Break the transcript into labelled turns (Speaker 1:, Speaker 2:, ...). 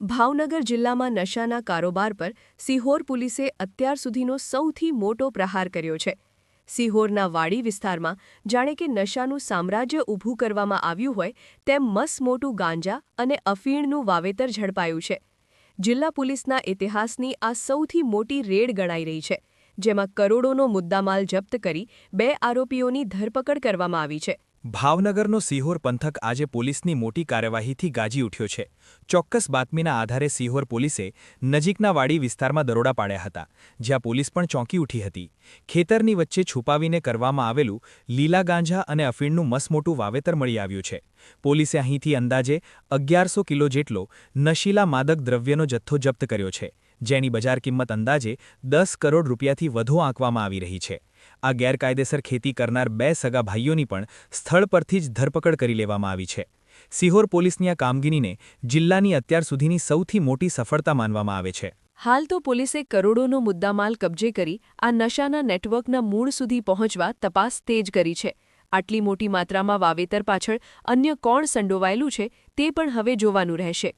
Speaker 1: ભાવનગર જિલ્લામાં નશાના કારોબાર પર સિહોર પોલીસે અત્યાર સુધીનો સૌથી મોટો પ્રહાર કર્યો છે। સિહોરના વાડી વિસ્તારમાં જાણે કે નશાનું સામ્રાજ્ય ઊભું કરવામાં આવ્યું હોય તેમ મસમોટું ગાંજા અને અફીણનું વાવેતર ઝડપાયું છે। જિલ્લા પોલીસના ઇતિહાસની આ સૌથી મોટી રેડ ગણાઈ રહી છે, જેમાં કરોડોનો મુદ્દામાલ જપ્ત કરી 2 આરોપીઓની ધરપકડ કરવામાં આવી છે।
Speaker 2: ભાવનગરનો સિહોર પંથક આજે પોલીસની મોટી કાર્યવાહીથી ગાજી ઉઠ્યો છે। ચોક્કસ બાતમીના આધારે સિહોર પોલીસે નજીકના વાડી વિસ્તારમાં દરોડા પાડ્યા હતા, જ્યાં પોલીસ પણ ચોંકી ઉઠી હતી। ખેતરની વચ્ચે છુપાવીને કરવામાં આવેલું લીલા ગાંજા અને અફીણનું મસમોટું વાવેતર મળી આવ્યું છે। પોલીસે અહીંથી અંદાજે 1100 કિલો જેટલો નશીલા માદક દ્રવ્યનો જથ્થો જપ્ત કર્યો છે, જેની બજાર કિંમત અંદાજે 10 કરોડ રૂપિયાથી વધુ આંકવામાં આવી રહી છે। આ ગેરકાયદેસર ખેતી કરનાર 2 સગા ભાઈઓની પણ સ્થળ પરથી જ ધરપકડ કરી લેવામાં આવી છે। સિહોર પોલીસની આ કામગીરીને જિલ્લાની અત્યાર સુધીની સૌથી મોટી સફળતા માનવામાં આવે છે।
Speaker 1: હાલ તો પોલીસે કરોડોનો મુદ્દામાલ કબજે કરી આ નશાના નેટવર્કના મૂળ સુધી પહોંચવા તપાસ તેજ કરી છે। આટલી મોટી માત્રામાં વાવેતર પાછળ અન્ય કોણ સંડોવાયેલું છે તે પણ હવે જોવાનું રહેશે।